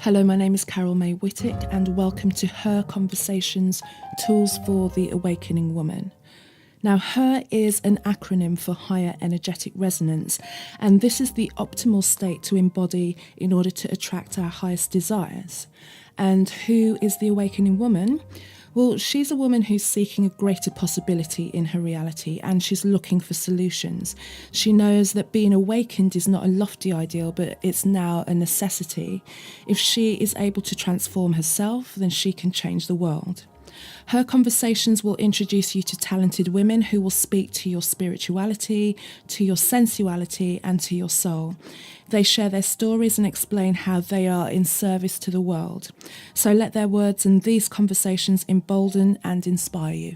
Hello, my name is Carol May Whittick, and welcome to Her Conversations, Tools for the Awakening Woman. Now, HER is an acronym for Higher Energetic Resonance, and this is the optimal state to embody in order to attract our highest desires. And who is the awakening woman? Well, she's a woman who's seeking a greater possibility in her reality, and she's looking for solutions. She knows that being awakened is not a lofty ideal, but it's now a necessity. If she is able to transform herself, then she can change the world. Her conversations will introduce you to talented women who will speak to your spirituality, to your sensuality, and to your soul. They share their stories and explain how they are in service to the world. So let their words and these conversations embolden and inspire you.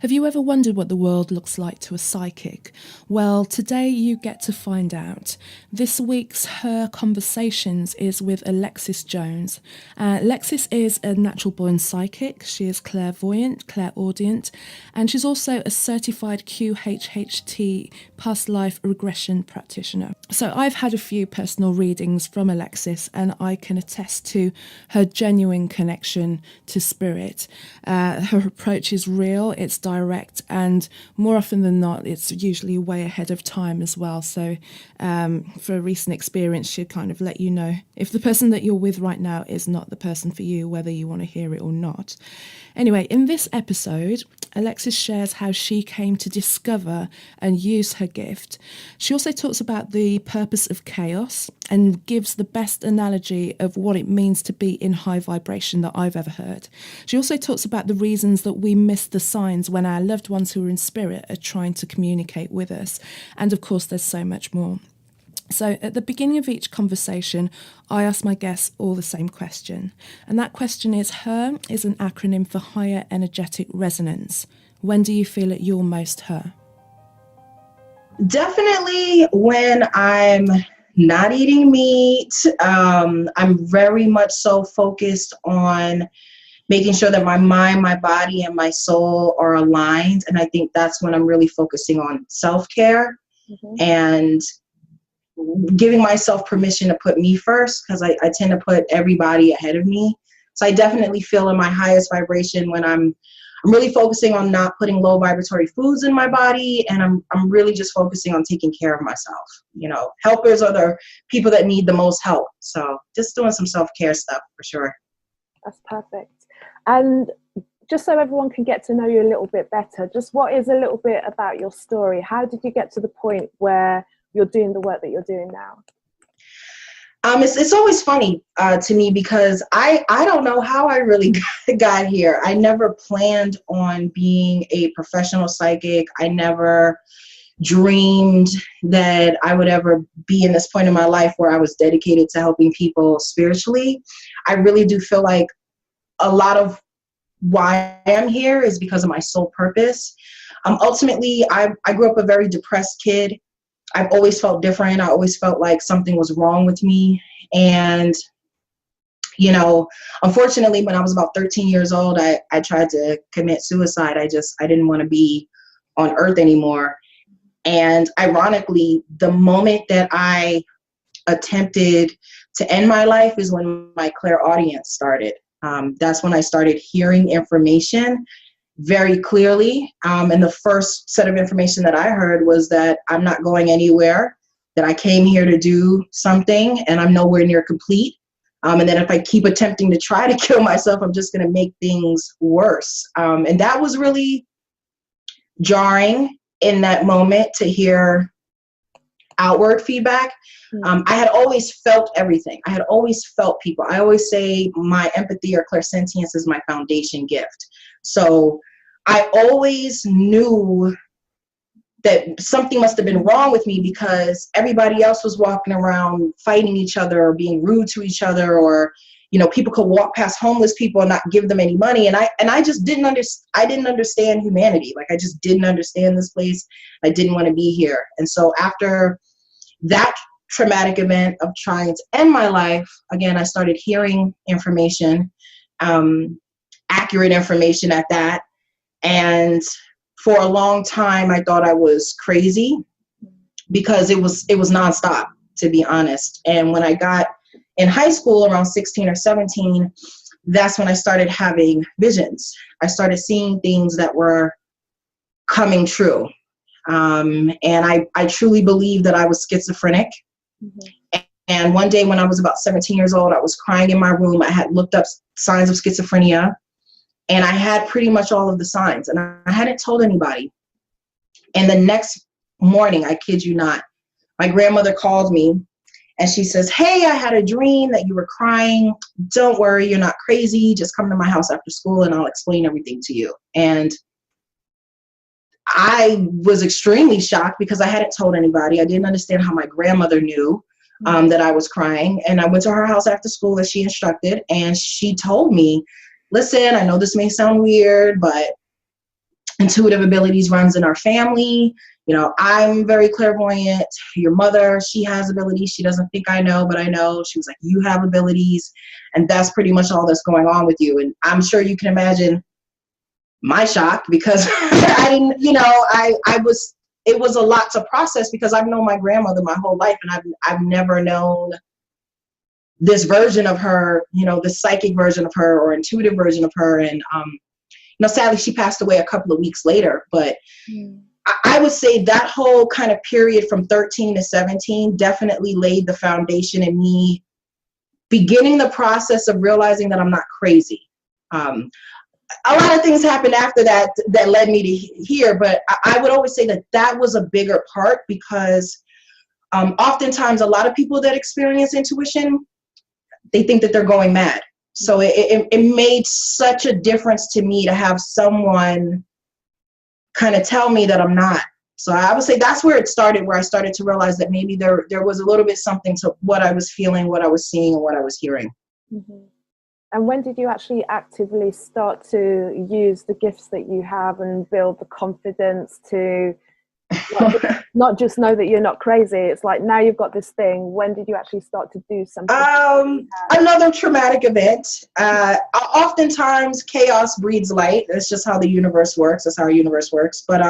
Have you ever wondered what the world looks like to a psychic? Well, today you get to find out. This week's Her Conversations is with Alexis Jones. Alexis is a natural-born psychic. She is clairvoyant, clairaudient, and she's also a certified QHHT Past Life Regression practitioner. So I've had a few personal readings from Alexis, and I can attest to her genuine connection to spirit. Her approach is real, it's direct, and more often than not it's usually way ahead of time as well. So for a recent experience, she'd kind of let you know if the person that you're with right now is not the person for you, whether you want to hear it or not. Anyway, in this episode, Alexis shares how she came to discover and use her gift. She also talks about the purpose of chaos and gives the best analogy of what it means to be in high vibration that I've ever heard. She also talks about the reasons that we miss the signs when our loved ones who are in spirit are trying to communicate with us. And of course, there's so much more. So at the beginning of each conversation, I ask my guests all the same question. And that question is, HER is an acronym for Higher Energetic Resonance. When do you feel at your most HER? Definitely when I'm not eating meat. I'm very much so focused on making sure that my mind, my body, and my soul are aligned. And I think that's when I'm really focusing on self-care and giving myself permission to put me first, because I tend to put everybody ahead of me. So I definitely feel in my highest vibration when I'm really focusing on not putting low vibratory foods in my body, and I'm really just focusing on taking care of myself. You know, helpers are the people that need the most help. So just doing some self-care stuff for sure. That's perfect. And just so everyone can get to know you a little bit better, just what is a little bit about your story? How did you get to the point where you're doing the work that you're doing now? It's always funny to me because I don't know how I really got here. I never planned on being a professional psychic. I never dreamed that I would ever be in this point in my life where I was dedicated to helping people spiritually. I really do feel like a lot of why I'm here is because of my soul purpose. Ultimately, I grew up a very depressed kid. I've always felt different. I always felt like something was wrong with me. And, you know, unfortunately, when I was about 13 years old, I tried to commit suicide. I didn't want to be on earth anymore. And ironically, the moment that I attempted to end my life is when my clairaudience started. That's when I started hearing information very clearly. And the first set of information that I heard was that I'm not going anywhere, that I came here to do something and I'm nowhere near complete. And then if I keep attempting to try to kill myself, I'm just going to make things worse. And that was really jarring in that moment to hear outward feedback. I had always felt everything. I had always felt people. I always say my empathy or clairsentience is my foundation gift. So I always knew that something must have been wrong with me because everybody else was walking around fighting each other or being rude to each other, or, you know, people could walk past homeless people and not give them any money. And I just didn't understand humanity. Like, I just didn't understand this place. I didn't want to be here. And so after that traumatic event of trying to end my life, again, I started hearing information, accurate information at that. And for a long time, I thought I was crazy because it was nonstop, to be honest. And when I got in high school around 16 or 17, that's when I started having visions. I started seeing things that were coming true. And I truly believe that I was schizophrenic. Mm-hmm. And one day when I was about 17 years old, I was crying in my room. I had looked up signs of schizophrenia, and I had pretty much all of the signs, and I hadn't told anybody. And the next morning, I kid you not, my grandmother called me and she says, "Hey, I had a dream that you were crying. Don't worry, you're not crazy. Just come to my house after school and I'll explain everything to you." And I was extremely shocked because I hadn't told anybody. I didn't understand how my grandmother knew that I was crying. And I went to her house after school as she instructed, and she told me, "Listen, I know this may sound weird, but intuitive abilities runs in our family. You know, I'm very clairvoyant. Your mother, she has abilities. She doesn't think I know, but I know." She was like, "You have abilities, and that's pretty much all that's going on with you." And I'm sure you can imagine my shock, because I didn't, you know, it was a lot to process, because I've known my grandmother my whole life, and I've never known this version of her, you know, the psychic version of her or intuitive version of her. And, you know, sadly, she passed away a couple of weeks later, but I would say that whole kind of period from 13 to 17 definitely laid the foundation in me beginning the process of realizing that I'm not crazy. A lot of things happened after that that led me to here, but I would always say that that was a bigger part, because oftentimes a lot of people that experience intuition, they think that they're going mad. So it made such a difference to me to have someone kind of tell me that I'm not. So I would say that's where it started, where I started to realize that maybe there was a little bit something to what I was feeling, what I was seeing, and what I was hearing. Mm-hmm. And when did you actually actively start to use the gifts that you have and build the confidence to not just know that you're not crazy? It's like, now you've got this thing. When did you actually start to do something? Another traumatic event. Oftentimes chaos breeds light. That's just how the universe works. That's how our universe works. But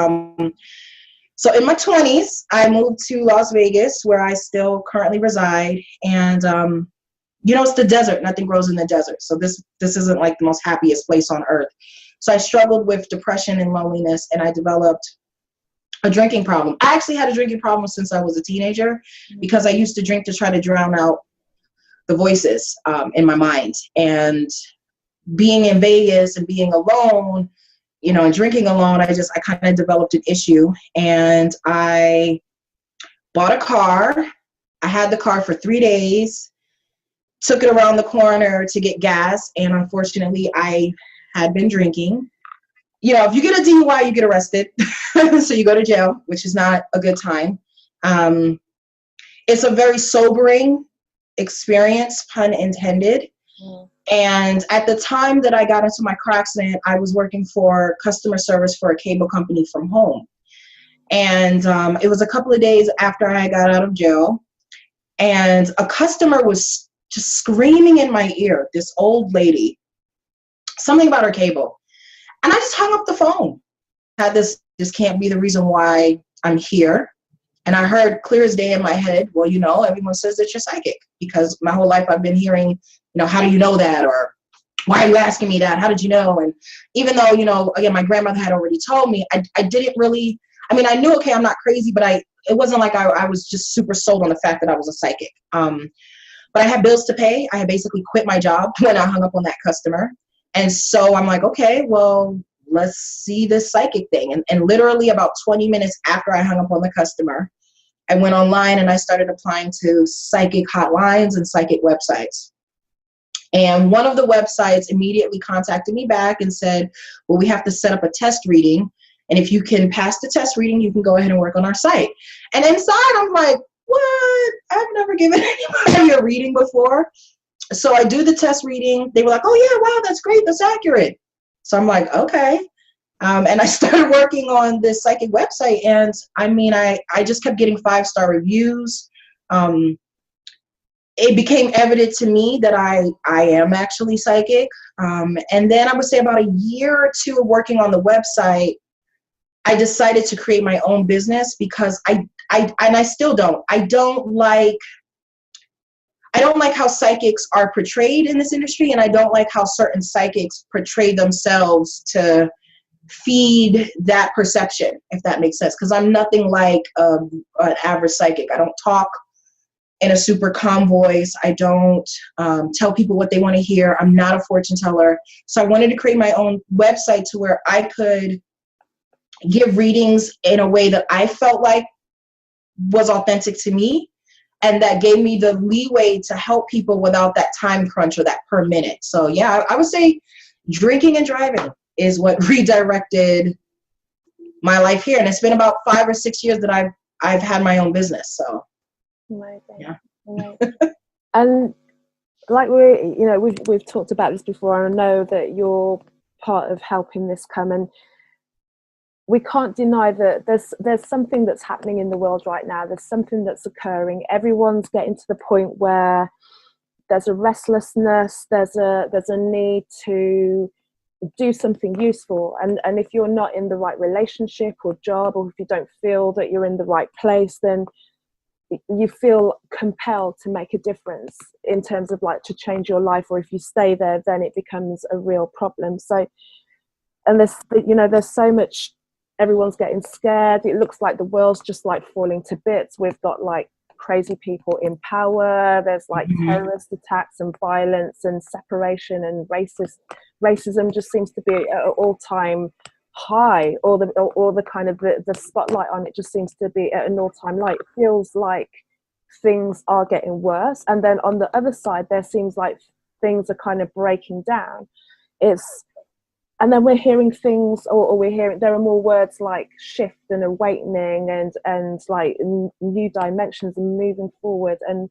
so in my 20s, I moved to Las Vegas, where I still currently reside. And you know, it's the desert. Nothing grows in the desert. So this isn't like the most happiest place on earth. So I struggled with depression and loneliness, and I developed a drinking problem. I actually had a drinking problem since I was a teenager, because I used to drink to try to drown out the voices in my mind. And being in Vegas and being alone, you know, and drinking alone, I kind of developed an issue. And I bought a car. I had the car for 3 days. Took it around the corner to get gas, and unfortunately, I had been drinking. You know, if you get a DUI, you get arrested, so you go to jail, which is not a good time. It's a very sobering experience, pun intended. And at the time that I got into my car accident, I was working for customer service for a cable company from home. And it was a couple of days after I got out of jail, and a customer was just screaming in my ear, this old lady, something about her cable. And I just hung up the phone. Had this can't be the reason why I'm here. And I heard clear as day in my head, well, you know, everyone says that you're psychic, because my whole life I've been hearing, you know, how do you know that? Or why are you asking me that? How did you know? And even though, you know, again, my grandmother had already told me, I didn't really, I mean, I knew, okay, I'm not crazy, but it wasn't like I was just super sold on the fact that I was a psychic. But I had bills to pay. I had basically quit my job when I hung up on that customer. And so I'm like, okay, well, let's see this psychic thing. And literally about 20 minutes after I hung up on the customer, I went online and I started applying to psychic hotlines and psychic websites. And one of the websites immediately contacted me back and said, well, we have to set up a test reading. And if you can pass the test reading, you can go ahead and work on our site. And inside, I'm like, what? I've never given anybody a reading before. So I do the test reading. They were like, oh yeah, wow, that's great. That's accurate. So I'm like, okay. And I started working on this psychic website. And I mean, I just kept getting 5-star reviews. It became evident to me that I am actually psychic. And then I would say about a year or two of working on the website, I decided to create my own business, because I still don't. I I don't like how psychics are portrayed in this industry, and I don't like how certain psychics portray themselves to feed that perception, if that makes sense. Because I'm nothing like an average psychic. I don't talk in a super calm voice. I don't tell people what they want to hear. I'm not a fortune teller. So I wanted to create my own website to where I could give readings in a way that I felt like was authentic to me, and that gave me the leeway to help people without that time crunch or that per minute. So yeah, I would say drinking and driving is what redirected my life here. And it's been about 5 or 6 years that I've had my own business. So amazing. Yeah. Amazing. And like we've talked about this before, and I know that you're part of helping this come, and we can't deny that there's something that's happening in the world right now. There's something that's occurring. Everyone's getting to the point where there's a restlessness, there's a need to do something useful. And if you're not in the right relationship or job, or if you don't feel that you're in the right place, then you feel compelled to make a difference in terms of like to change your life. Or if you stay there, then it becomes a real problem. So, and there's so much. Everyone's getting scared. It looks like the world's just like falling to bits. We've got like crazy people in power. There's like terrorist attacks and violence and separation, and racism just seems to be at an all-time high, or the kind of the spotlight on it just seems to be at an all-time low. It feels like things are getting worse. And then on the other side, there seems like things are kind of breaking down. And then we're hearing things, or we're hearing, there are more words like shift and awakening and like new dimensions and moving forward. And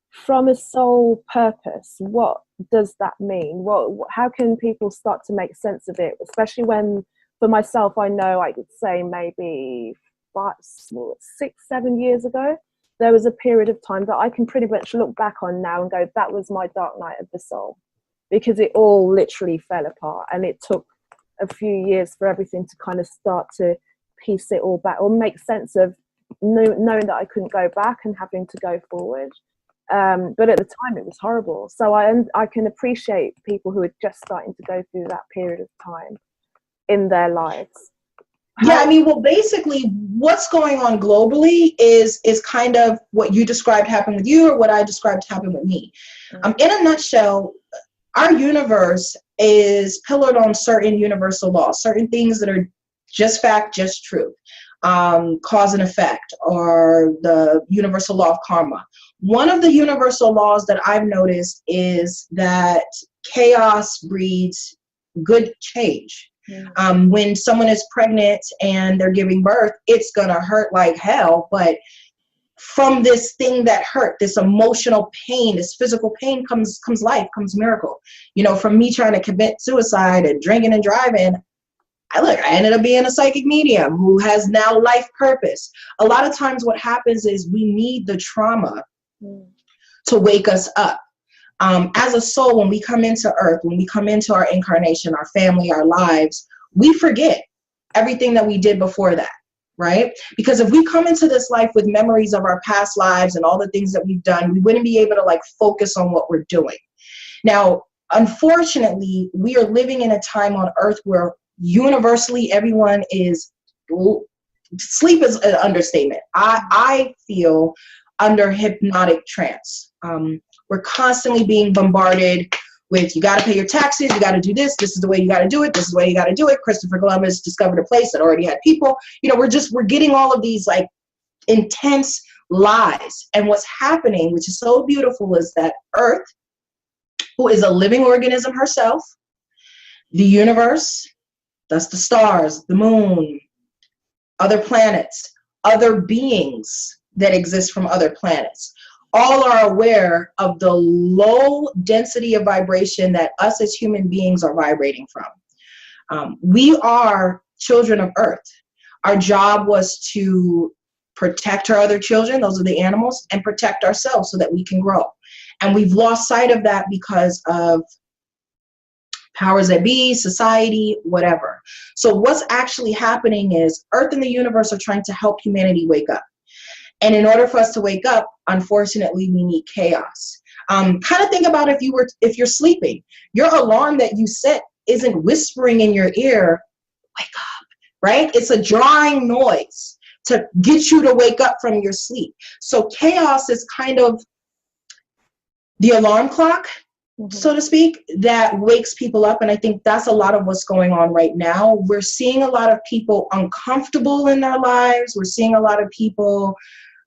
from a soul purpose, what does that mean? How can people start to make sense of it? Especially when, for myself, I know I could say maybe 5, 6, 7 years ago, there was a period of time that I can pretty much look back on now and go, that was my dark night of the soul. Because it all literally fell apart, and it took a few years for everything to kind of start to piece it all back, or make sense of knowing that I couldn't go back and having to go forward. But at the time it was horrible. So I can appreciate people who are just starting to go through that period of time in their lives. Yeah, I mean, well, basically what's going on globally is kind of what you described happened with you, or what I described happened with me. In a nutshell, our universe is pillared on certain universal laws, certain things that are just fact, just truth, cause and effect, or the universal law of karma. One of the universal laws that I've noticed is that chaos breeds good change. When someone is pregnant and they're giving birth, it's gonna hurt like hell, but from this thing that hurt, this emotional pain, this physical pain comes life, comes miracle. From me trying to commit suicide and drinking and driving, I ended up being a psychic medium who has now life purpose. A lot of times what happens is we need the trauma to wake us up. As a soul, when we come into earth, when we come into our incarnation, our family, our lives, we forget everything that we did before that. Right? Because if we come into this life with memories of our past lives and all the things that we've done, we wouldn't be able to like focus on what we're doing. Now, unfortunately, we are living in a time on earth where universally everyone is, sleep is an understatement. I feel under hypnotic trance. We're constantly being bombarded with, you got to pay your taxes, you got to do this is the way you got to do it, this is the way you got to do it. Christopher Columbus discovered a place that already had people. We're getting all of these like intense lies. And what's happening, which is so beautiful, is that Earth, who is a living organism herself, the universe, that's the stars, the moon, other planets, other beings that exist from other planets, all are aware of the low density of vibration that us as human beings are vibrating from. We are children of Earth. Our job was to protect our other children, those are the animals, and protect ourselves so that we can grow. And we've lost sight of that because of powers that be, society, whatever. So what's actually happening is Earth and the universe are trying to help humanity wake up. And in order for us to wake up, unfortunately, we need chaos. Kind of think about if you're sleeping, your alarm that you set isn't whispering in your ear, wake up, right? It's a drawing noise to get you to wake up from your sleep. So chaos is kind of the alarm clock, so to speak, that wakes people up. And I think that's a lot of what's going on right now. We're seeing a lot of people uncomfortable in their lives. We're seeing a lot of people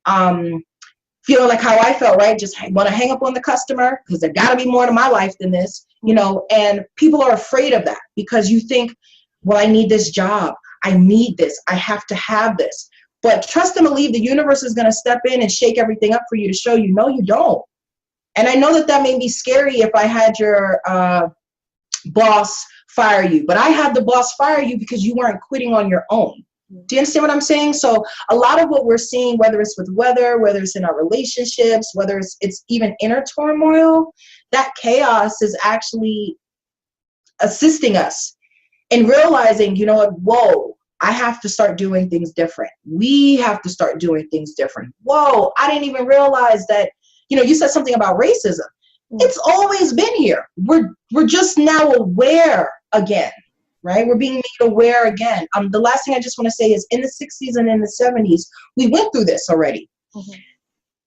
feeling like how I felt, right? Just want to hang up on the customer because there got to be more to my life than this, you know, and people are afraid of that because you think, well, I need this job. I need this. I have to have this. But trust and believe the universe is going to step in and shake everything up for you to show you, no, you don't. And I know that made me scary if I had your boss fire you, but I had the boss fire you because you weren't quitting on your own. Do you understand what I'm saying? So a lot of what we're seeing, whether it's with weather, whether it's in our relationships, whether it's even inner turmoil, that chaos is actually assisting us in realizing, you know what, whoa, I have to start doing things different. We have to start doing things different. Whoa, I didn't even realize that, you know, you said something about racism. It's always been here. We're just now aware again, right? We're being made aware again. The last thing I just want to say is in the 60s and in the 70s, we went through this already.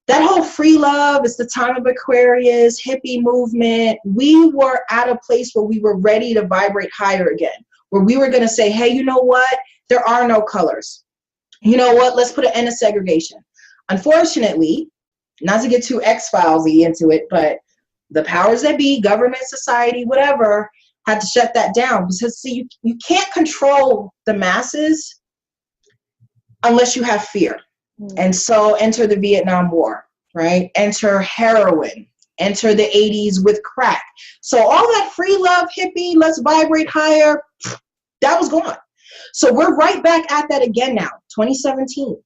That whole free love, it's the time of Aquarius, hippie movement. We were at a place where we were ready to vibrate higher again, where we were going to say, hey, you know what? There are no colors. You know what? Let's put an end to segregation. Unfortunately, not to get too X-Files-y into it, but the powers that be, government, society, whatever, had to shut that down. Because, see, you can't control the masses unless you have fear. And so enter the Vietnam War, right? Enter heroin. Enter the 80s with crack. So all that free love, hippie, let's vibrate higher, that was gone. So we're right back at that again now, 2017.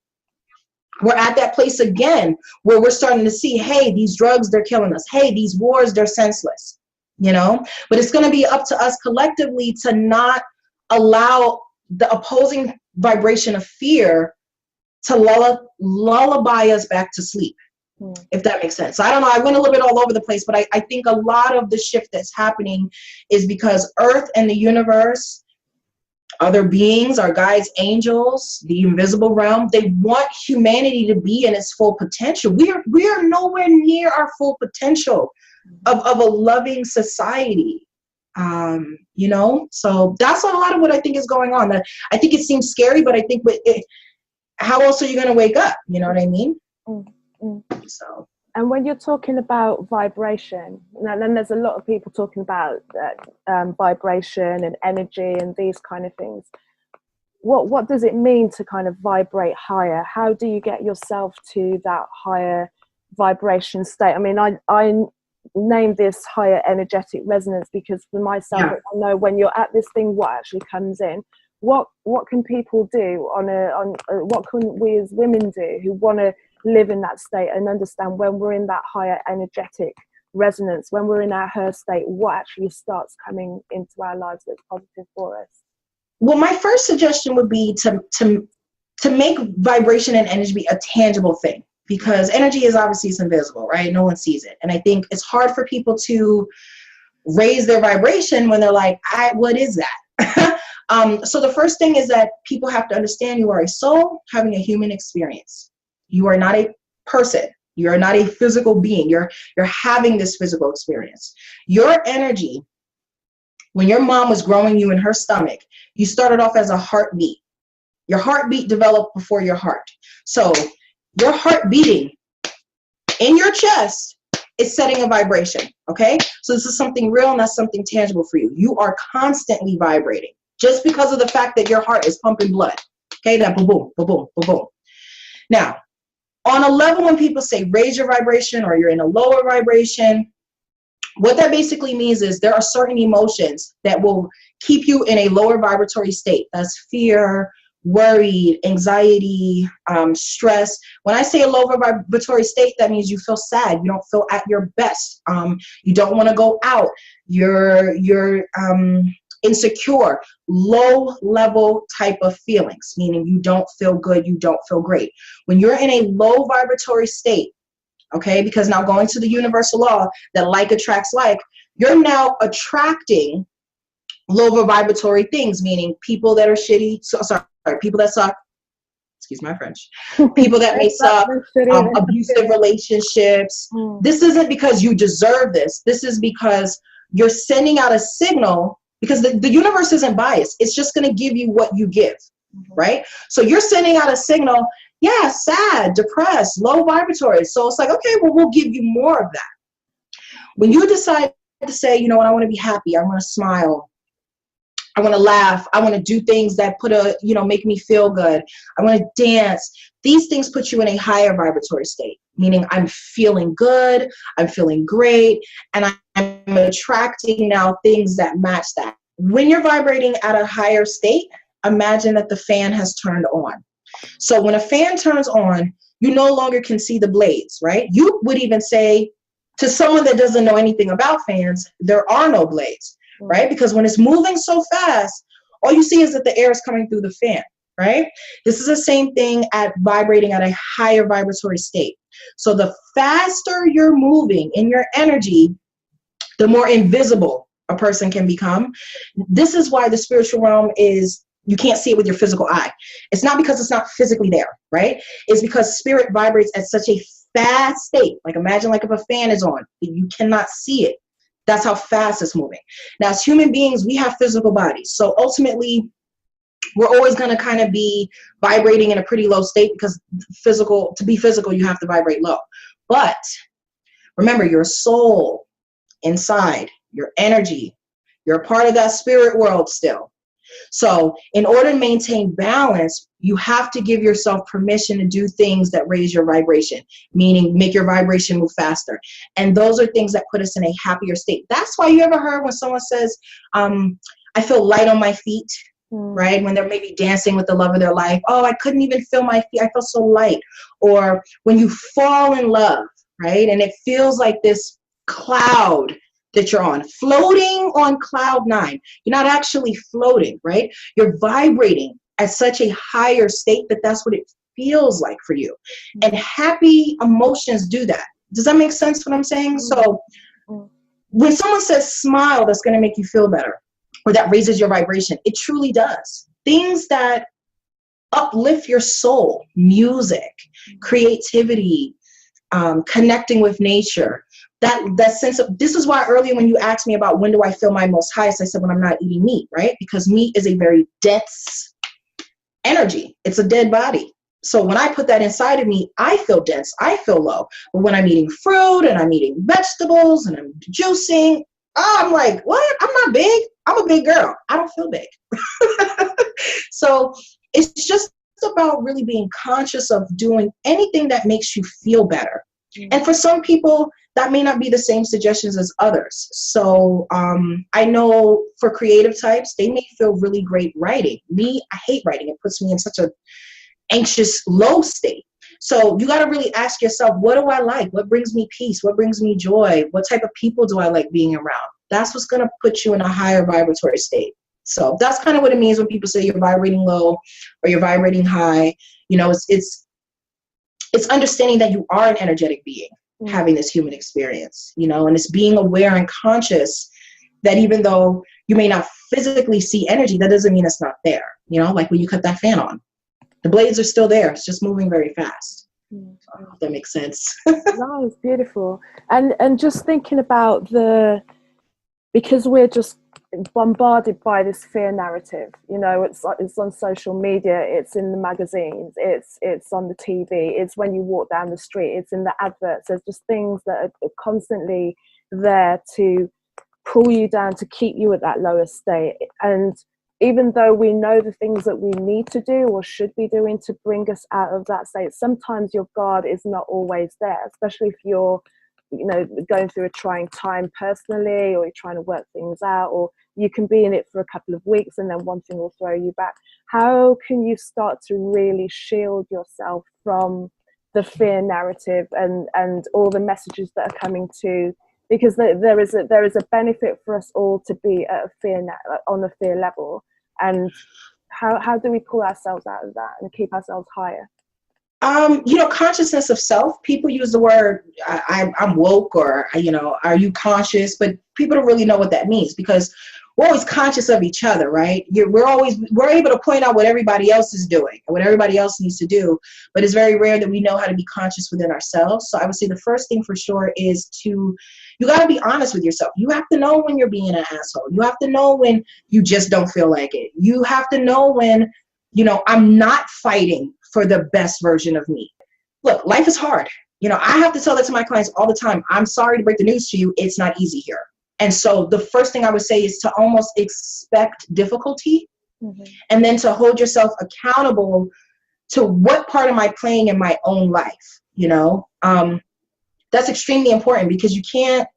We're at that place again where we're starting to see, hey, these drugs, they're killing us. Hey, these wars, they're senseless, you know? But it's going to be up to us collectively to not allow the opposing vibration of fear to lullaby us back to sleep, if that makes sense. So I don't know, I went a little bit all over the place, but I think a lot of the shift that's happening is because Earth and the universe, other beings, our guides, angels, the invisible realm, they want humanity to be in its full potential. We are nowhere near our full potential of a loving society. You know, so that's a lot of what I think is going on. I think it seems scary, but I think how else are you going to wake up? You know what I mean? So. And when you're talking about vibration, and then there's a lot of people talking about vibration and energy and these kind of things. What does it mean to kind of vibrate higher? How do you get yourself to that higher vibration state? I mean, I named this higher energetic resonance because for myself, I know when you're at this thing, what actually comes in. What can people do what can we as women do who want to live in that state and understand when we're in that higher energetic resonance, when we're in our her state, what actually starts coming into our lives that's positive for us? Well, my first suggestion would be to make vibration and energy be a tangible thing, because energy is obviously it's invisible, right? No one sees it. And I think it's hard for people to raise their vibration when they're like, what is that? So the first thing is that people have to understand you are a soul having a human experience. You are not a person. You are not a physical being. You're having this physical experience. Your energy, when your mom was growing you in her stomach, you started off as a heartbeat. Your heartbeat developed before your heart. So your heart beating in your chest is setting a vibration, okay? So this is something real and that's something tangible for you. You are constantly vibrating just because of the fact that your heart is pumping blood, okay? That boom, boom, boom, boom, boom, boom. Now, on a level when people say raise your vibration or you're in a lower vibration, what that basically means is there are certain emotions that will keep you in a lower vibratory state. That's fear, worry, anxiety, stress. When I say a lower vibratory state, that means you feel sad. You don't feel at your best. You don't want to go out. You're insecure, low level type of feelings, meaning you don't feel good, you don't feel great. When you're in a low vibratory state, Okay, because now going to the universal law that like attracts like, you're now attracting lower vibratory things, meaning people that are shitty, people that suck, excuse my French, people that may suck, abusive relationships. This isn't because you deserve this. This is because you're sending out a signal, because the universe isn't biased. It's just going to give you what you give, right? So you're sending out a signal, yeah, sad, depressed, low vibratory. So it's like, okay, well, we'll give you more of that. When you decide to say, you know what, I want to be happy, I want to smile, I want to laugh, I want to do things that make me feel good, I want to dance. These things put you in a higher vibratory state, meaning I'm feeling good, I'm feeling great, and I'm attracting now things that match that. When you're vibrating at a higher state, imagine that the fan has turned on. So when a fan turns on, you no longer can see the blades, right? You would even say to someone that doesn't know anything about fans, there are no blades, right? Because when it's moving so fast, all you see is that the air is coming through the fan, right? This is the same thing at vibrating at a higher vibratory state. So the faster you're moving in your energy, the more invisible a person can become. This is why the spiritual realm you can't see it with your physical eye. It's not because it's not physically there, right? It's because spirit vibrates at such a fast state. Like imagine like if a fan is on, you cannot see it. That's how fast it's moving. Now, as human beings, we have physical bodies. So ultimately, we're always going to kind of be vibrating in a pretty low state, because to be physical, you have to vibrate low. But remember, your soul inside, your energy, you're a part of that spirit world still. So in order to maintain balance, you have to give yourself permission to do things that raise your vibration, meaning make your vibration move faster. And those are things that put us in a happier state. That's why you ever heard when someone says, I feel light on my feet, right? When they're maybe dancing with the love of their life. Oh, I couldn't even feel my feet. I felt so light. Or when you fall in love, right? And it feels like this cloud that you're on, floating on cloud 9. You're not actually floating, right? You're vibrating at such a higher state that's what it feels like for you. And happy emotions do that. Does that make sense what I'm saying? So when someone says smile, that's going to make you feel better, or that raises your vibration, it truly does. Things that uplift your soul, music, creativity, connecting with nature, that sense of, this is why earlier when you asked me about when do I feel my most highest, I said when I'm not eating meat, right? Because meat is a very dense energy. It's a dead body. So when I put that inside of me, I feel dense, I feel low. But when I'm eating fruit and I'm eating vegetables and I'm juicing, I'm like, what? I'm not big. I'm a big girl. I don't feel big. So it's just about really being conscious of doing anything that makes you feel better. And for some people, that may not be the same suggestions as others. So I know for creative types, they may feel really great writing. Me, I hate writing. It puts me in such an anxious, low state. So you got to really ask yourself, what do I like? What brings me peace? What brings me joy? What type of people do I like being around? That's what's going to put you in a higher vibratory state. So that's kind of what it means when people say you're vibrating low or you're vibrating high. You know, it's understanding that you are an energetic being having this human experience, you know, and it's being aware and conscious that even though you may not physically see energy, that doesn't mean it's not there. You know, like when you cut that fan on, the blades are still there. It's just moving very fast. I hope that makes sense. No, it's beautiful. And just thinking about because we're just bombarded by this fear narrative, you know, it's on social media, it's in the magazines, it's on the TV, it's when you walk down the street, it's in the adverts. There's just things that are constantly there to pull you down, to keep you at that lower state. And even though we know the things that we need to do or should be doing to bring us out of that state, sometimes your guard is not always there, especially if you're, you know, going through a trying time personally, or you're trying to work things out, or you can be in it for a couple of weeks and then one thing will throw you back. How can you start to really shield yourself from the fear narrative and all the messages that are coming to, because there is a benefit for us all to be at on a fear level, and how do we pull ourselves out of that and keep ourselves higher? Consciousness of self. People use the word I'm woke, or, are you conscious? But people don't really know what that means, because we're always conscious of each other, right? We're able to point out what everybody else is doing and what everybody else needs to do, but it's very rare that we know how to be conscious within ourselves. So I would say the first thing for sure is you got to be honest with yourself. You have to know when you're being an asshole. You have to know when you just don't feel like it. You have to know when, I'm not fighting for the best version of me. Look, life is hard. I have to tell that to my clients all the time. I'm sorry to break the news to you. It's not easy here. And so the first thing I would say is to almost expect difficulty, and then to hold yourself accountable to what part am I playing in my own life. That's extremely important, because you can't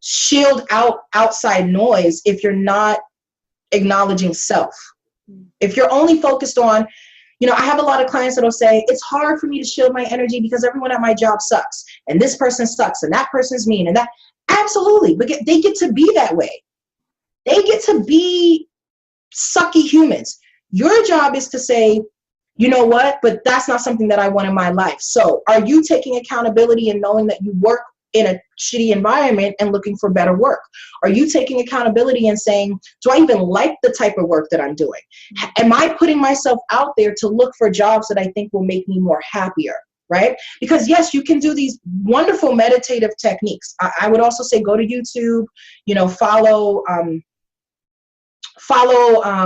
shield out outside noise if you're not acknowledging self. If you're only focused on, I have a lot of clients that'll say, it's hard for me to shield my energy because everyone at my job sucks, and this person sucks, and that person's mean, and that. Absolutely. But they get to be that way. They get to be sucky humans. Your job is to say, you know what, but that's not something that I want in my life. So are you taking accountability and knowing that you work in a shitty environment and looking for better work? Are you taking accountability and saying, do I even like the type of work that I'm doing? Am I putting myself out there to look for jobs that I think will make me more happier? Right? Because yes, you can do these wonderful meditative techniques. I would also say go to YouTube, follow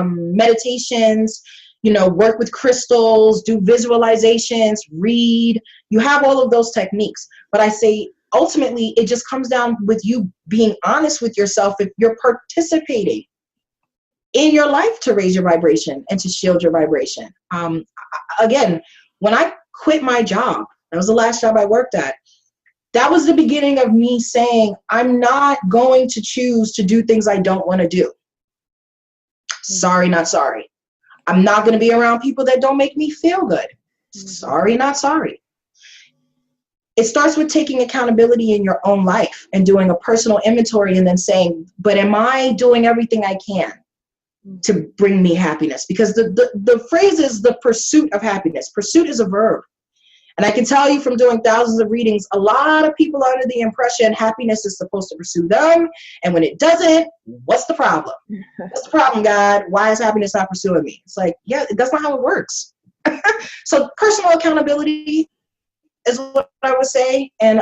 meditations, work with crystals, do visualizations, read. You have all of those techniques. But I say ultimately it just comes down with you being honest with yourself if you're participating in your life to raise your vibration and to shield your vibration. Again, when I quit my job, that was the last job I worked at, that was the beginning of me saying, I'm not going to choose to do things I don't want to do. Sorry, not sorry. I'm not going to be around people that don't make me feel good. Sorry, not sorry. It starts with taking accountability in your own life and doing a personal inventory, and then saying, but am I doing everything I can to bring me happiness? Because the phrase is the pursuit of happiness. Pursuit is a verb. And I can tell you from doing thousands of readings, a lot of people are under the impression happiness is supposed to pursue them. And when it doesn't, what's the problem? What's the problem, God? Why is happiness not pursuing me? It's like, yeah, that's not how it works. So personal accountability is what I would say. And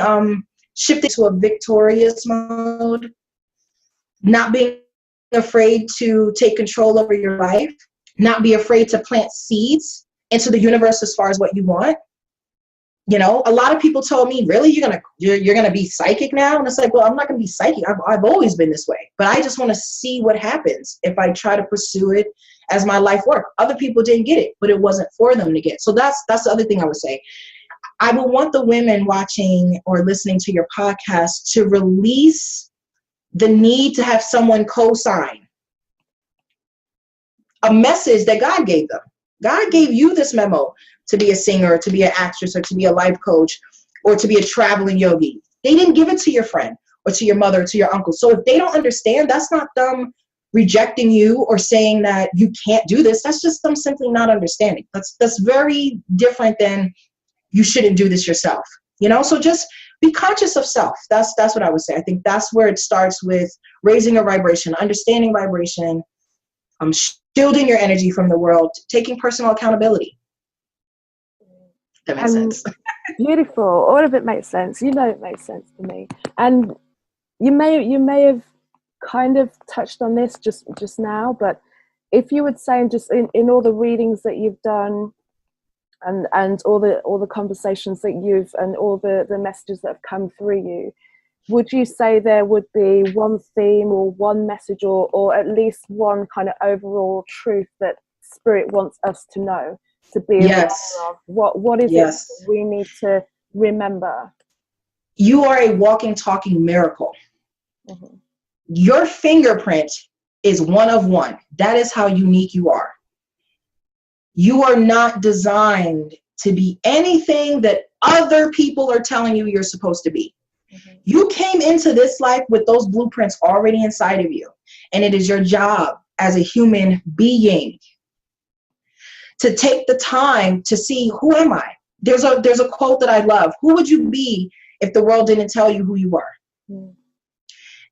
shifting to a victorious mode, not being afraid to take control over your life, not be afraid to plant seeds into the universe as far as what you want. A lot of people told me, really, you're gonna be psychic now? And it's like, well, I'm not gonna be psychic. I've always been this way, but I just want to see what happens if I try to pursue it as my life work. Other people didn't get it, but it wasn't for them to get. So that's the other thing I would say. I would want the women watching or listening to your podcast to release the need to have someone co-sign a message that God gave them. God gave you this memo to be a singer, to be an actress, or to be a life coach, or to be a traveling yogi. They didn't give it to your friend or to your mother or to your uncle. So if they don't understand, that's not them rejecting you or saying that you can't do this. That's just them simply not understanding. That's very different than you shouldn't do this yourself. So just be conscious of self. That's what I would say. I think that's where it starts, with raising a vibration, understanding vibration, shielding your energy from the world, taking personal accountability. That makes sense. Beautiful. All of it makes sense. It makes sense to me. And you may have kind of touched on this just now, but if you would say, just in all the readings that you've done, and all the conversations that you've, and all the messages that have come through you, would you say there would be one theme or one message or at least one kind of overall truth that Spirit wants us to know, to be aware of? What is it we need to remember? You are a walking, talking miracle. Mm-hmm. Your fingerprint is one of one. That is how unique you are. You are not designed to be anything that other people are telling you you're supposed to be. Mm-hmm. You came into this life with those blueprints already inside of you. And it is your job as a human being to take the time to see, who am I? There's a quote that I love. Who would you be if the world didn't tell you who you were? Mm.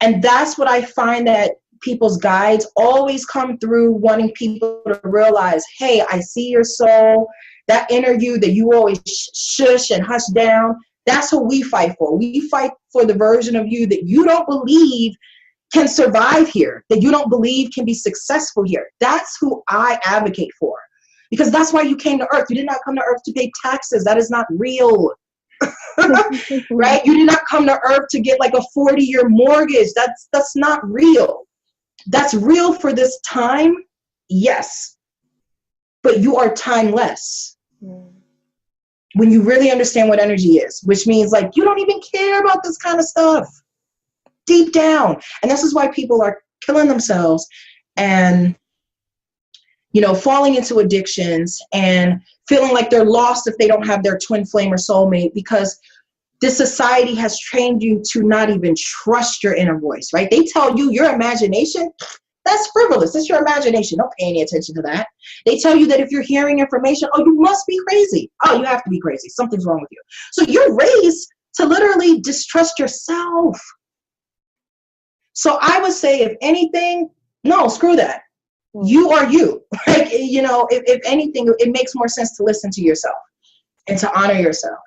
And that's what I find, that people's guides always come through, wanting people to realize, hey, I see your soul. That inner you that you always shush and hush down, that's what we fight for. We fight for the version of you that you don't believe can survive here, that you don't believe can be successful here. That's who I advocate for. Because that's why you came to Earth. You did not come to Earth to pay taxes. That is not real. Right? You did not come to Earth to get like a 40-year mortgage. That's not real. That's real for this time, yes. But you are timeless. When you really understand what energy is, which means like you don't even care about this kind of stuff deep down. And this is why people are killing themselves and, you know, falling into addictions and feeling like they're lost if they don't have their twin flame or soulmate, because this society has trained you to not even trust your inner voice, right? They tell you your imagination, that's frivolous. It's your imagination. Don't pay any attention to that. They tell you that if you're hearing information, oh, you must be crazy. Oh, you have to be crazy. Something's wrong with you. So you're raised to literally distrust yourself. So I would say, if anything, no, screw that. You are you. Like, you know, if anything, it makes more sense to listen to yourself and to honor yourself.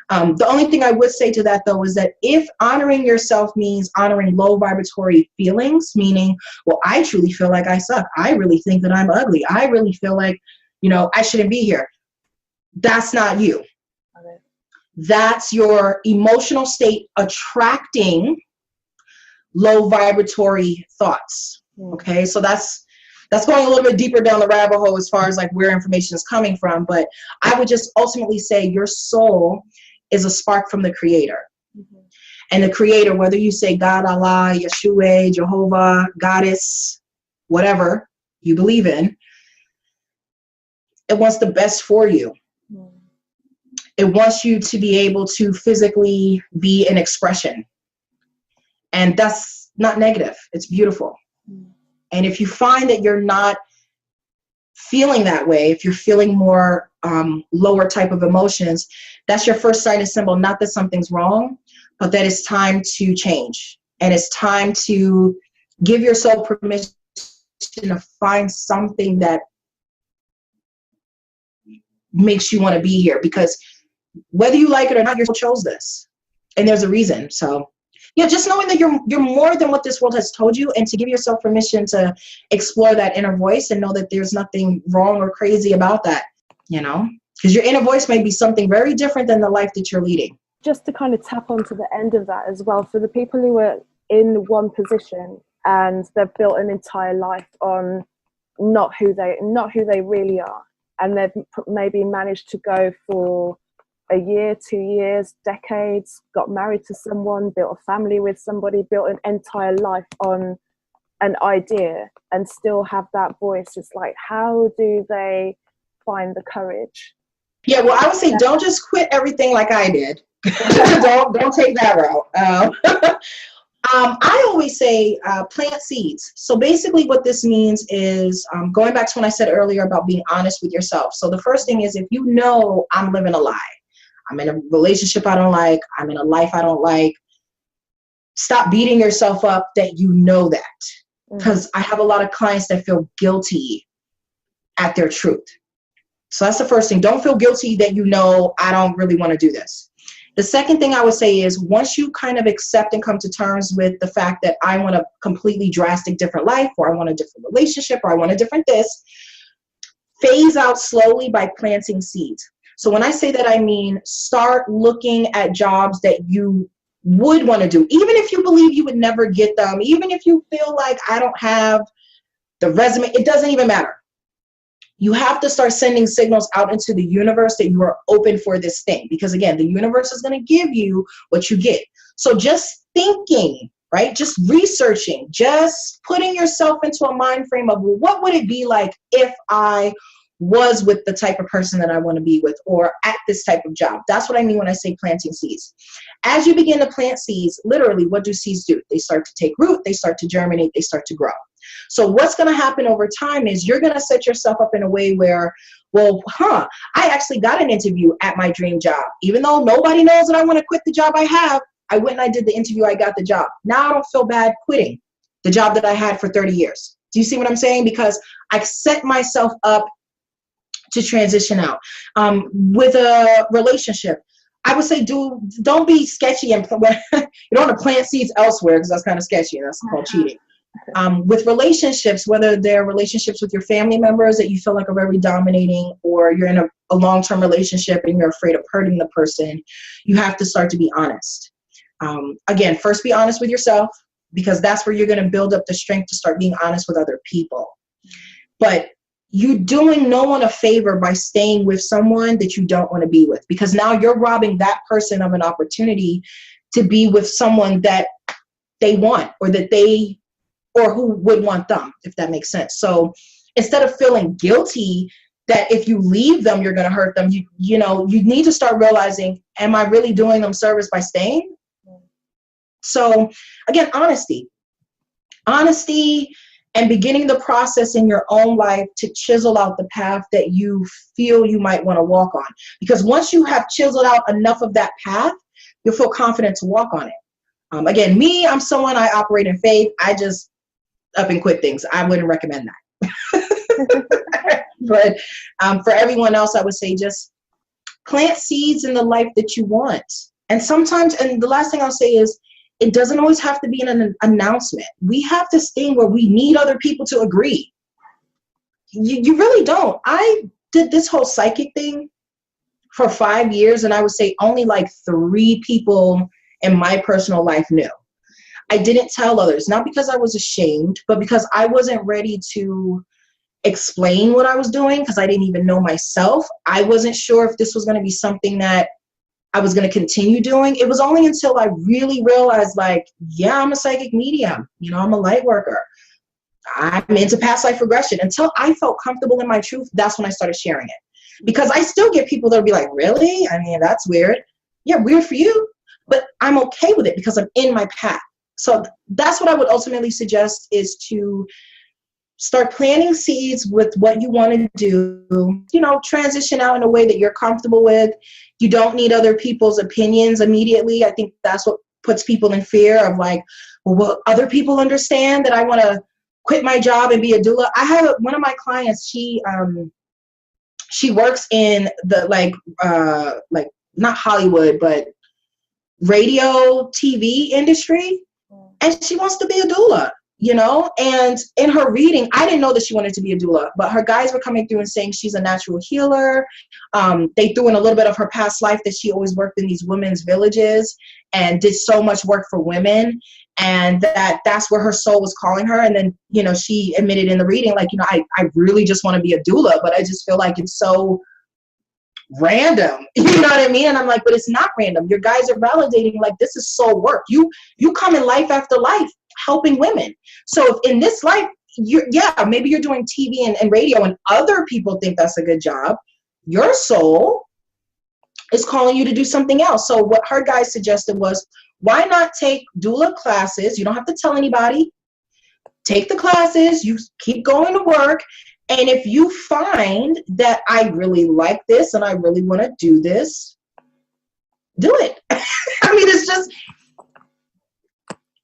The only thing I would say to that, though, is that if honoring yourself means honoring low vibratory feelings, meaning, well, I truly feel like I suck. I really think that I'm ugly. I really feel like, you know, I shouldn't be here. That's not you. Okay. That's your emotional state attracting low vibratory thoughts. Okay, so that's going a little bit deeper down the rabbit hole as far as like where information is coming from. But I would just ultimately say your soul is a spark from the Creator. Mm-hmm. And the Creator, whether you say God, Allah, Yeshua, Jehovah, Goddess, whatever you believe in, it wants the best for you. Mm-hmm. It wants you to be able to physically be an expression. And that's not negative. It's beautiful. Mm-hmm. And if you find that you're not feeling that way, if you're feeling more lower type of emotions, that's your first sign and symbol, not that something's wrong, but that it's time to change. And it's time to give yourself permission to find something that makes you want to be here. Because whether you like it or not, you chose this. And there's a reason. So yeah, just knowing that you're more than what this world has told you, and to give yourself permission to explore that inner voice and know that there's nothing wrong or crazy about that, you know, because your inner voice may be something very different than the life that you're leading. Just to kind of tap onto the end of that as well, for the people who are in one position and they've built an entire life on not who they really are, and they've maybe managed to go for a year, 2 years, decades, got married to someone, built a family with somebody, built an entire life on an idea, and still have that voice. It's like, how do they find the courage? Yeah, well, I would say don't just quit everything like I did. don't take that route. I always say plant seeds. So basically what this means is going back to when I said earlier about being honest with yourself. So the first thing is, if you know I'm living a lie, I'm in a relationship I don't like, I'm in a life I don't like, stop beating yourself up that you know that. Because I have a lot of clients that feel guilty at their truth. So that's the first thing. Don't feel guilty that you know I don't really want to do this. The second thing I would say is, once you kind of accept and come to terms with the fact that I want a completely drastic different life, or I want a different relationship, or I want a different this, phase out slowly by planting seeds. So when I say that, I mean start looking at jobs that you would want to do, even if you believe you would never get them, even if you feel like I don't have the resume, it doesn't even matter. You have to start sending signals out into the universe that you are open for this thing. Because again, the universe is going to give you what you get. So just thinking, right? Just researching, just putting yourself into a mind frame of, well, what would it be like if I was with the type of person that I want to be with, or at this type of job. That's what I mean when I say planting seeds. As you begin to plant seeds, literally, what do seeds do? They start to take root, they start to germinate, they start to grow. So what's going to happen over time is you're going to set yourself up in a way where well, I actually got an interview at my dream job. Even though nobody knows that I want to quit the job I have, I went and I did the interview, I got the job. Now I don't feel bad quitting the job that I had for 30 years. Do you see what I'm saying? Because I set myself up to transition out. With a relationship, I would say don't be sketchy and you don't want to plant seeds elsewhere, because that's kind of sketchy and that's called cheating. With relationships, whether they're relationships with your family members that you feel like are very dominating, or you're in a long-term relationship and you're afraid of hurting the person, you have to start to be honest. Again, first be honest with yourself, because that's where you're going to build up the strength to start being honest with other people. But you're doing no one a favor by staying with someone that you don't want to be with, because now you're robbing that person of an opportunity to be with someone that they want, or who would want them, if that makes sense. So instead of feeling guilty that if you leave them, you're going to hurt them, you need to start realizing, am I really doing them service by staying? So again, honesty, and beginning the process in your own life to chisel out the path that you feel you might want to walk on. Because once you have chiseled out enough of that path, you'll feel confident to walk on it. Again, I'm someone, I operate in faith. I just up and quit things. I wouldn't recommend that. But for everyone else, I would say just plant seeds in the life that you want. And sometimes, and the last thing I'll say is, it doesn't always have to be an announcement. We have this thing where we need other people to agree. You really don't. I did this whole psychic thing for 5 years, and I would say only like 3 people in my personal life knew. I didn't tell others, not because I was ashamed, but because I wasn't ready to explain what I was doing, because I didn't even know myself. I wasn't sure if this was going to be something that I was going to continue doing. It was only until I really realized, like, yeah, I'm a psychic medium. I'm a light worker. I'm into past life regression. Until I felt comfortable in my truth, that's when I started sharing it. Because I still get people that'll be like, really? I mean, that's weird. Yeah, weird for you, but I'm okay with it because I'm in my path. So that's what I would ultimately suggest, is to start planting seeds with what you want to do, transition out in a way that you're comfortable with. You don't need other people's opinions immediately. I think that's what puts people in fear of, like, well, will other people understand that I want to quit my job and be a doula? I have one of my clients, she works in the like not Hollywood, but radio, TV industry. And she wants to be a doula, and in her reading, I didn't know that she wanted to be a doula, but her guides were coming through and saying she's a natural healer. They threw in a little bit of her past life, that she always worked in these women's villages and did so much work for women, and that's where her soul was calling her. And then, she admitted in the reading, like, I really just want to be a doula, but I just feel like it's so random, you know what I mean? And I'm like, but it's not random. Your guys are validating, like, this is soul work. You come in life after life helping women. So if in this life, maybe you're doing TV and radio and other people think that's a good job, your soul is calling you to do something else. So what her guys suggested was, why not take doula classes? You don't have to tell anybody. Take the classes, you keep going to work. And if you find that I really like this and I really want to do this, do it. I mean, it's just,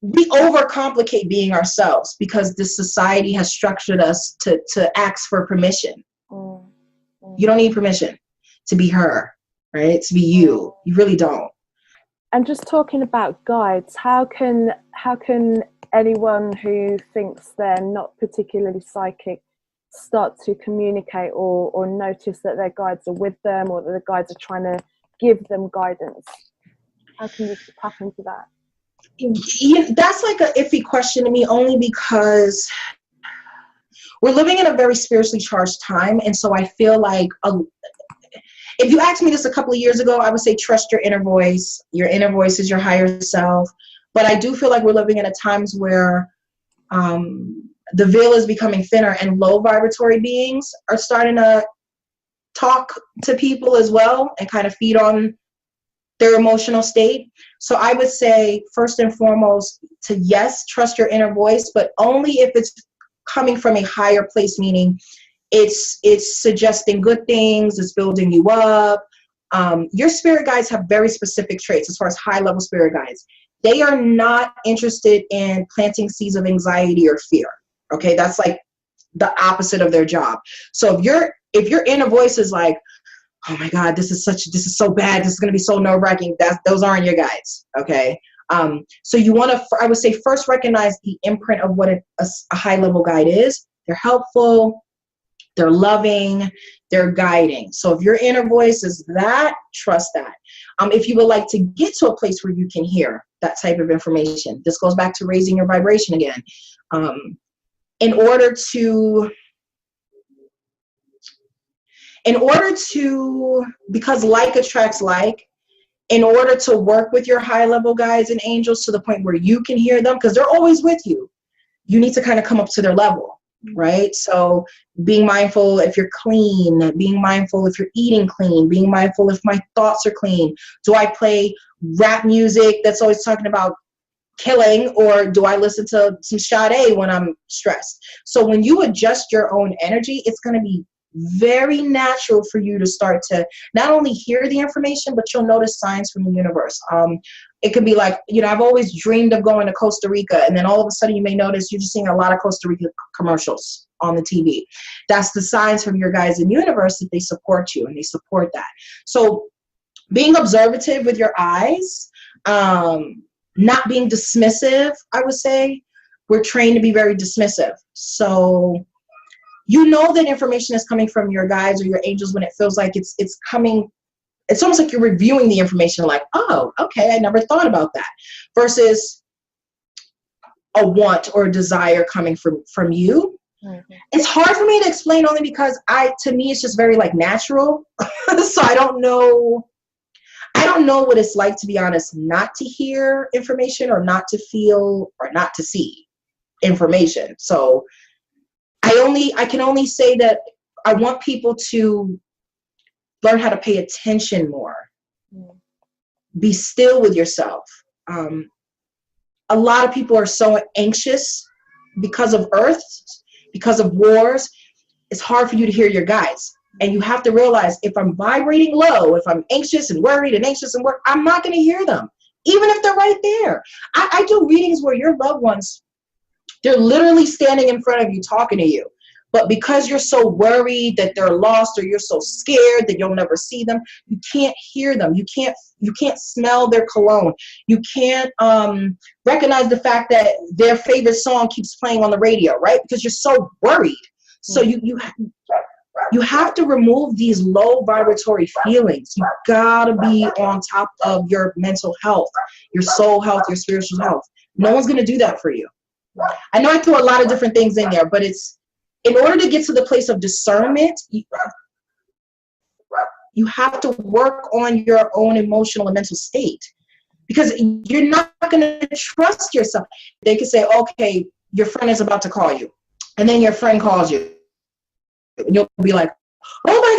we overcomplicate being ourselves because the society has structured us to ask for permission. You don't need permission to be her, right? To be you. You really don't. And just talking about guides, how can anyone who thinks they're not particularly psychic start to communicate or notice that their guides are with them, or that the guides are trying to give them guidance? How can you tap into that? That's like an iffy question to me, only because we're living in a very spiritually charged time. And so I feel like if you asked me this a couple of years ago, I would say trust your inner voice. Your inner voice is your higher self. But I do feel like we're living in a times where the veil is becoming thinner, and low vibratory beings are starting to talk to people as well and kind of feed on their emotional state. So I would say, first and foremost, to yes, trust your inner voice, but only if it's coming from a higher place, meaning It's suggesting good things. It's building you up. Your spirit guides have very specific traits as far as high level spirit guides. They are not interested in planting seeds of anxiety or fear. Okay, that's like the opposite of their job. So if your inner voice is like, oh my God, this is so bad, this is going to be so nerve-wracking, those aren't your guides. Okay. So you want to, I would say, first recognize the imprint of what a high level guide is. They're helpful, they're loving, they're guiding. So if your inner voice is that, trust that. If you would like to get to a place where you can hear that type of information, this goes back to raising your vibration again. Because like attracts like, in order to work with your high level guides and angels to the point where you can hear them, because they're always with you, you need to kind of come up to their level, right? So being mindful if you're clean, being mindful if you're eating clean, being mindful if my thoughts are clean. Do I play rap music that's always talking about killing, or do I listen to some Sade when I'm stressed? So when you adjust your own energy, it's going to be very natural for you to start to not only hear the information, but you'll notice signs from the universe. It could be like, I've always dreamed of going to Costa Rica, and then all of a sudden you may notice you're just seeing a lot of Costa Rica commercials on the TV. That's the signs from your guides in the universe that they support you and they support that. So being observative with your eyes, not being dismissive, I would say. We're trained to be very dismissive. So that information is coming from your guides or your angels when it feels like it's coming. It's almost like you're reviewing the information like, oh, okay, I never thought about that. Versus a want or a desire coming from you. Mm-hmm. It's hard for me to explain only because to me, it's just very like natural. So I don't know what it's like, to be honest, not to hear information or not to feel or not to see information. So I can only say that I want people to learn how to pay attention more. Be still with yourself. A lot of people are so anxious because of Earth, because of wars. It's hard for you to hear your guides. And you have to realize, if I'm vibrating low, if I'm anxious and worried, I'm not going to hear them, even if they're right there. I do readings where your loved ones, they're literally standing in front of you talking to you. But because you're so worried that they're lost, or you're so scared that you'll never see them, you can't hear them. You can't smell their cologne. You can't recognize the fact that their favorite song keeps playing on the radio, right? Because you're so worried. So you have to remove these low vibratory feelings. You gotta be on top of your mental health, your soul health, your spiritual health. No one's gonna do that for you. I know I threw a lot of different things in there, but it's, in order to get to the place of discernment, you have to work on your own emotional and mental state, because you're not going to trust yourself. They could say, okay, your friend is about to call you, and then your friend calls you, and you'll be like, oh my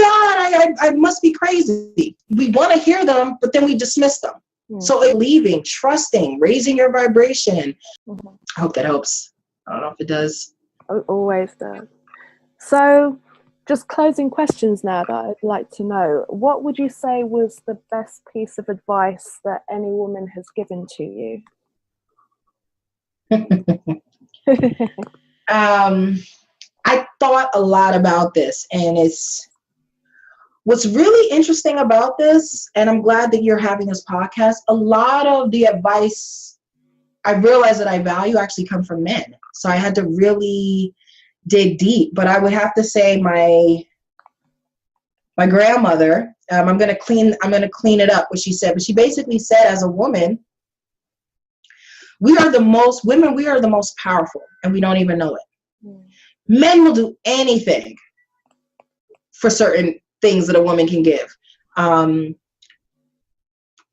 God, I must be crazy. We want to hear them, but then we dismiss them. Mm-hmm. So leaving, trusting, raising your vibration. Mm-hmm. I hope that helps. I don't know if it does. It always does. So just closing questions now that I'd like to know. What would you say was the best piece of advice that any woman has given to you? I thought a lot about this, and what's really interesting about this, and I'm glad that you're having this podcast, a lot of the advice I realized that I value actually come from men. So I had to really dig deep. But I would have to say my grandmother, I'm gonna clean it up what she said, but she basically said, as a woman, we are the most powerful, and we don't even know it. Men will do anything for certain things that a woman can give.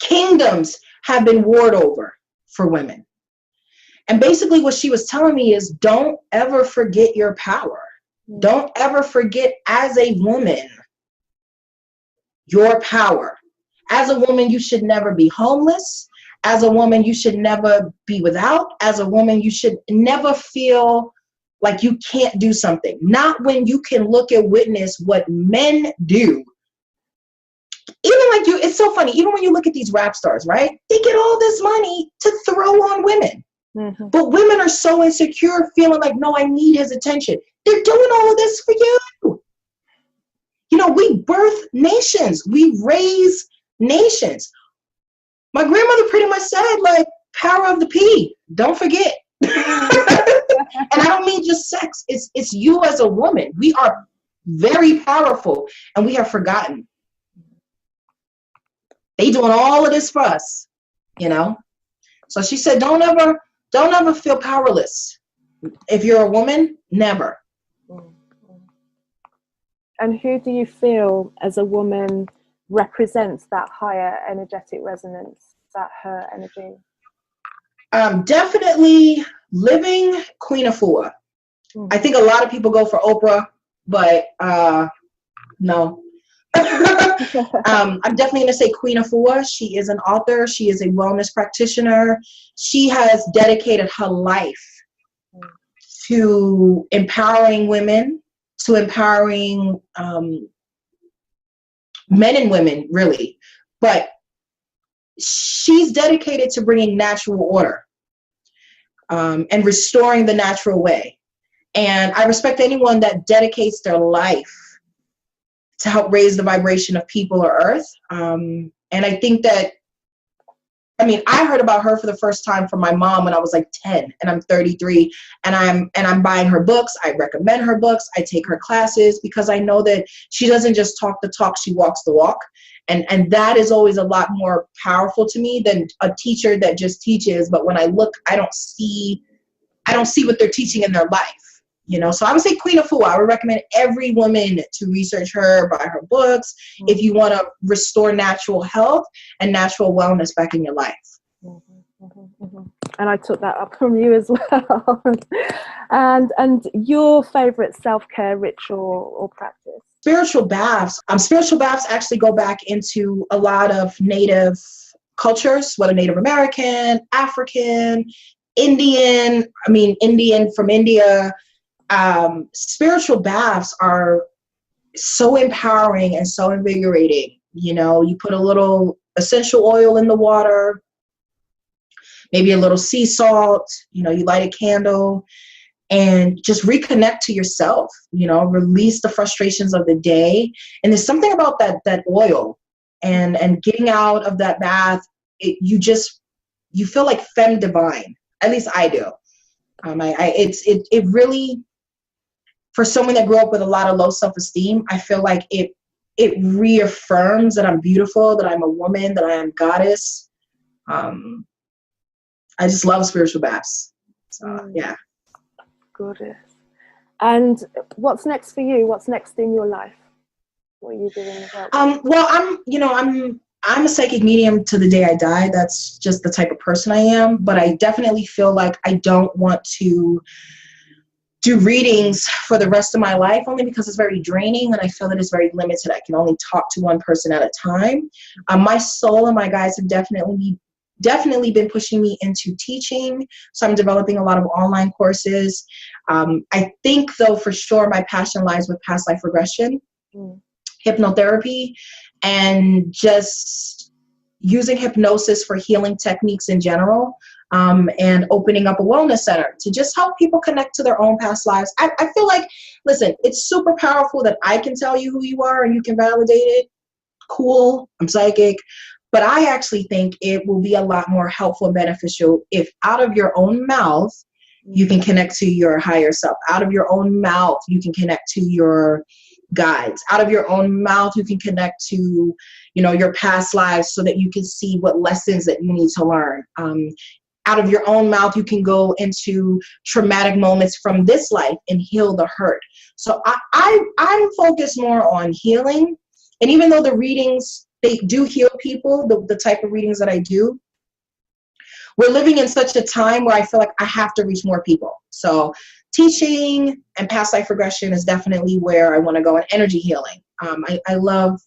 Kingdoms have been warred over for women. And basically what she was telling me is, don't ever forget your power. Don't ever forget, as a woman, your power. As a woman, you should never be homeless. As a woman, you should never be without. As a woman, you should never feel like you can't do something. Not when you can look and witness what men do. Even like you, it's so funny. Even when you look at these rap stars, right? They get all this money to throw on women. Mm-hmm. But women are so insecure, feeling like, no, I need his attention. They're doing all of this for you. You know, we birth nations. We raise nations. My grandmother pretty much said, like, power of the P. Don't forget. And I don't mean just sex. It's you as a woman. We are very powerful, and we have forgotten. They doing all of this for us, you know? So she said, don't ever feel powerless. If you're a woman, never. And who do you feel as a woman represents that higher energetic resonance, that her energy? Definitely living Queen Afua. Mm-hmm. I think a lot of people go for Oprah, but no. I'm definitely going to say Queen Afua. She is an author. She is a wellness practitioner. She has dedicated her life to empowering women, to empowering men and women, really. But she's dedicated to bringing natural order and restoring the natural way. And I respect anyone that dedicates their life to help raise the vibration of people or earth. And I think that, I mean, I heard about her for the first time from my mom when I was like 10, and I'm 33, and I'm buying her books. I recommend her books. I take her classes because I know that she doesn't just talk the talk, she walks the walk. And that is always a lot more powerful to me than a teacher that just teaches. But when I look, I don't see what they're teaching in their life. You know, so I would say Queen Afua. I would recommend every woman to research her, buy her books, if you want to restore natural health and natural wellness back in your life. And I took that up from you as well. and your favorite self-care ritual or practice? Spiritual baths. Spiritual baths actually go back into a lot of native cultures, whether Native American, African, Indian from India. Spiritual baths are so empowering and so invigorating. You know, you put a little essential oil in the water, maybe a little sea salt, you know, you light a candle and just reconnect to yourself, you know, release the frustrations of the day. And there's something about that oil and getting out of that bath, you feel like femme divine. At least I do. It really, for someone that grew up with a lot of low self-esteem, I feel like it reaffirms that I'm beautiful, that I'm a woman, that I am goddess. I just love spiritual baths. So yeah. Goodness. And what's next for you? What's next in your life? What are you doing about? Well, I'm a psychic medium to the day I die. That's just the type of person I am. But I definitely feel like I don't want to do readings for the rest of my life, only because it's very draining and I feel that it's very limited. I can only talk to one person at a time. My soul and my guides have definitely been pushing me into teaching. So I'm developing a lot of online courses. I think though, for sure, my passion lies with past life regression, hypnotherapy, and just using hypnosis for healing techniques in general. And opening up a wellness center to just help people connect to their own past lives. I feel like, listen, it's super powerful that I can tell you who you are and you can validate it. Cool, I'm psychic. But I actually think it will be a lot more helpful and beneficial if out of your own mouth, you can connect to your higher self. Out of your own mouth, you can connect to your guides. Out of your own mouth, you can connect to, you know, your past lives so that you can see what lessons that you need to learn. Out of your own mouth, you can go into traumatic moments from this life and heal the hurt. So I'm focused more on healing. And even though the readings, they do heal people, the type of readings that I do, we're living in such a time where I feel like I have to reach more people. So teaching and past life regression is definitely where I want to go, and energy healing. I love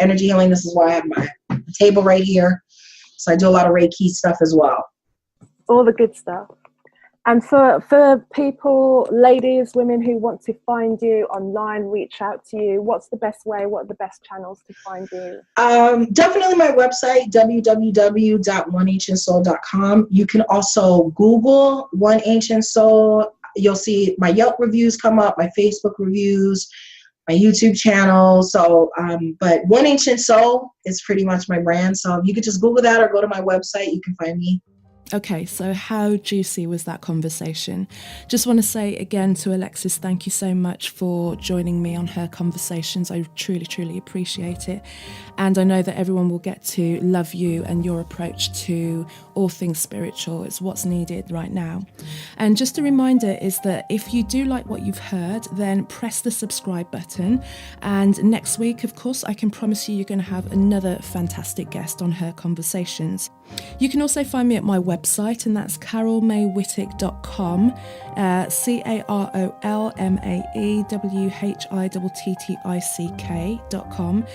energy healing. This is why I have my table right here. So I do a lot of Reiki stuff as well. All the good stuff. And for people, ladies, women who want to find you online, reach out to you, what's the best way? What are the best channels to find you? Definitely my website, www.oneancientsoul.com. You can also Google One Ancient Soul. You'll see my Yelp reviews come up, my Facebook reviews, my YouTube channel. So, but One Ancient Soul is pretty much my brand. So you could just Google that or go to my website. You can find me. Okay, so how juicy was that conversation? Just want to say again to Alexis, thank you so much for joining me on her conversations. I truly, truly appreciate it. And I know that everyone will get to love you and your approach to all things spiritual. It's what's needed right now. And just a reminder is that if you do like what you've heard, then press the subscribe button. And next week, of course, I can promise you're going to have another fantastic guest on her conversations. You can also find me at my website, and that's carolmaywhittick.com, carolmaewhittick.com.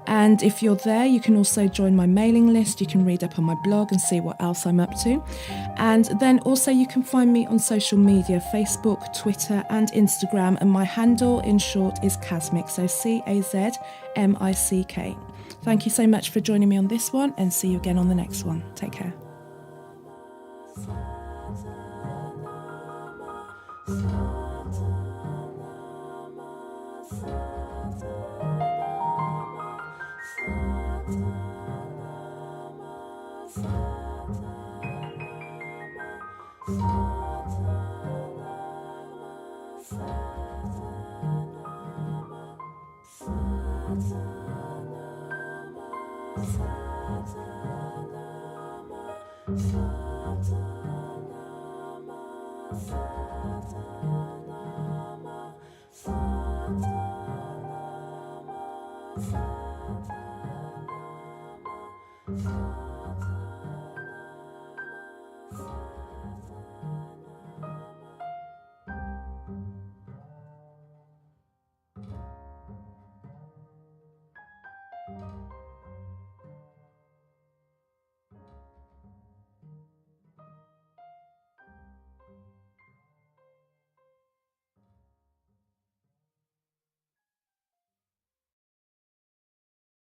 And if you're there, you can also join my mailing list. You can read up on my blog and see what else I'm up to. And then also you can find me on social media, Facebook, Twitter and Instagram. And my handle in short is Kazmic, so CAZMICK. Thank you so much for joining me on this one, and see you again on the next one. Take care. Sa